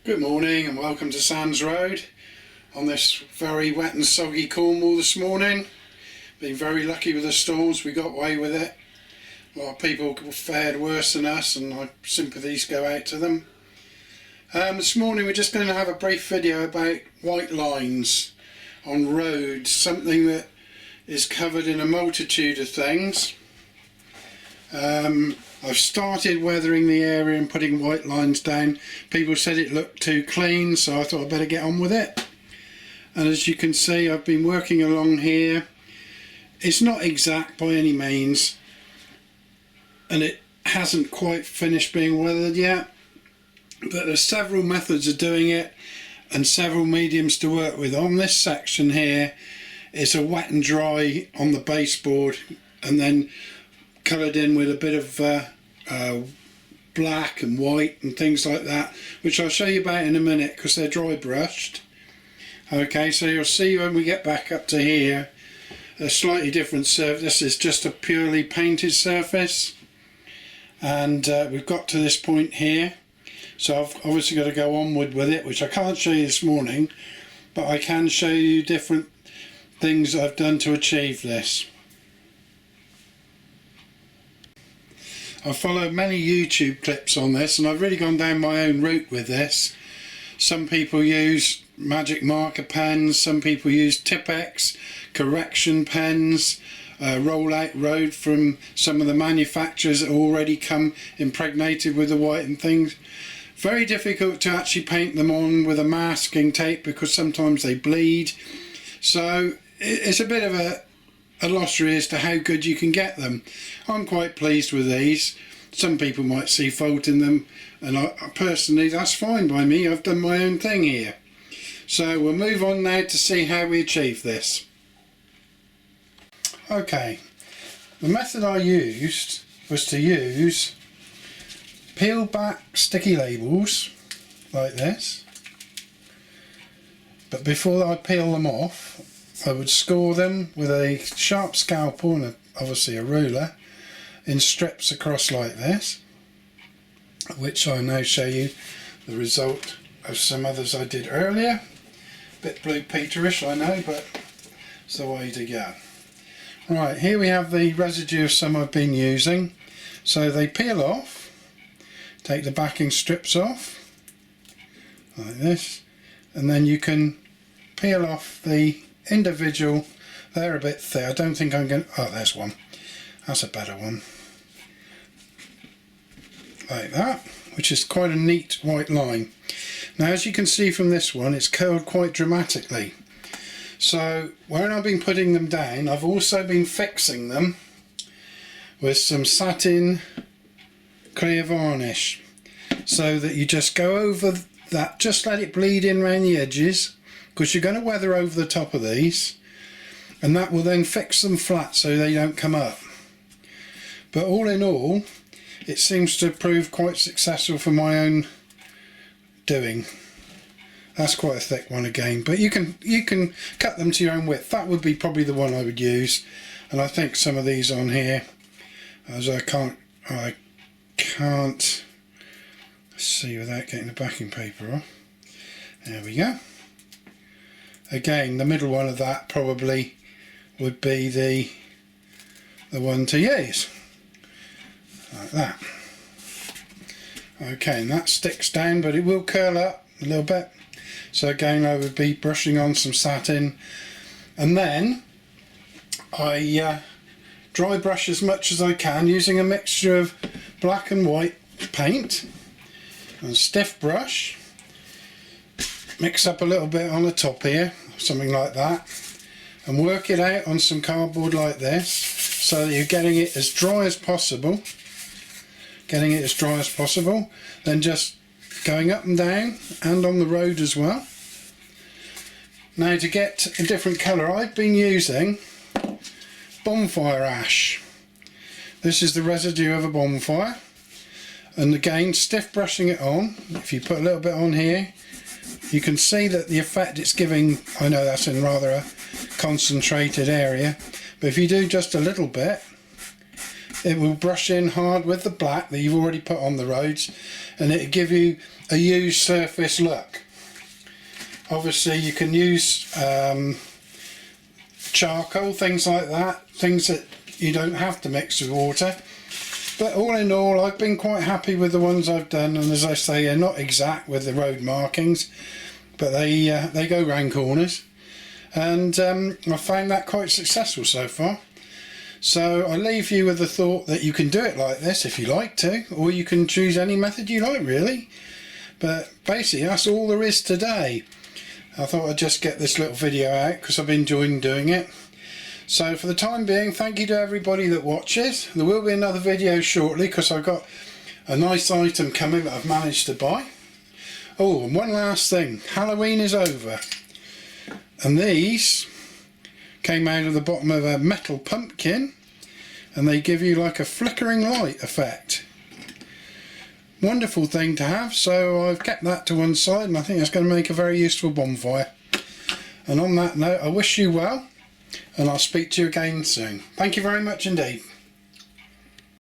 Good morning and welcome to Sands Road on this very wet and soggy Cornwall this morning. Been very lucky with the storms, we got away with it. A lot of people fared worse than us and my sympathies go out to them. This morning we're just going to have a brief video about white lines on roads, something that is covered in a multitude of things. I've started weathering the area and putting white lines down. People said it looked too clean, so I thought I'd better get on with it. And as you can see, I've been working along here. It's not exact by any means, and it hasn't quite finished being weathered yet, but there's several methods of doing it and several mediums to work with. On this section here, it's a wet and dry on the baseboard and then coloured in with a bit of black and white and things like that, which I'll show you about in a minute because they're dry brushed. Okay, so you'll see when we get back up to here a slightly different surface. This is just a purely painted surface, and we've got to this point here, so I've obviously got to go onward with it, which I can't show you this morning, but I can show you different things I've done to achieve this. I've followed many YouTube clips on this and I've really gone down my own route with this. Some people use magic marker pens, some people use Tipp-Ex correction pens, roll out road from some of the manufacturers that already come impregnated with the white and things. Very difficult to actually paint them on with a masking tape because sometimes they bleed. So it's a bit of a lottery as to how good you can get them. I'm quite pleased with these. Some people might see fault in them, and I personally, that's fine by me. I've done my own thing here. So we'll move on now to see how we achieve this. Okay, the method I used was to use peel back sticky labels like this, but before I peel them off I would score them with a sharp scalpel and obviously a ruler in strips across like this, which I'll now show you the result of some others I did earlier. Bit Blue Peterish, I know, but it's the way to go. Right, here we have the residue of some I've been using. So they peel off, take the backing strips off like this, and then you can peel off the individual. They're a bit thick. I don't think I'm going to... oh, there's one. That's a better one. Like that, which is quite a neat white line. Now, as you can see from this one, it's curled quite dramatically. So when I've been putting them down, I've also been fixing them with some satin clear varnish, so that you just go over that, just let it bleed in around the edges, because you're going to weather over the top of these, and that will then fix them flat so they don't come up. But all in all, it seems to prove quite successful for my own doing. That's quite a thick one again, but you can cut them to your own width. That would be probably the one I would use, and I think some of these on here, as I can't see without getting the backing paper off. There we go. Again, the middle one of that probably would be the one to use, like that. Okay, and that sticks down, but it will curl up a little bit. So again, I would be brushing on some satin, and then I dry brush as much as I can using a mixture of black and white paint and stiff brush. Mix up a little bit on the top here, something like that, and work it out on some cardboard like this, so that you're getting it as dry as possible. Then just going up and down and on the road as well. Now, to get a different colour, I've been using bonfire ash. This is the residue of a bonfire, and again, stiff brushing it on. If you put a little bit on here, you can see that the effect it's giving. I know that's in rather a concentrated area, but if you do just a little bit, it will brush in hard with the black that you've already put on the roads, and it'll give you a used surface look. Obviously you can use charcoal, things like that, things that you don't have to mix with water. But all in all, I've been quite happy with the ones I've done, and as I say, they're not exact with the road markings, but they go round corners, and I found that quite successful so far. So I leave you with the thought that you can do it like this if you like to, or you can choose any method you like really. But basically that's all there is today. I thought I'd just get this little video out because I've been enjoying doing it. So for the time being, thank you to everybody that watches. There will be another video shortly because I've got a nice item coming that I've managed to buy. Oh, and one last thing, Halloween is over, and these came out of the bottom of a metal pumpkin, and they give you like a flickering light effect. Wonderful thing to have, so I've kept that to one side, and I think that's going to make a very useful bonfire. And on that note, I wish you well, and I'll speak to you again soon. Thank you very much indeed.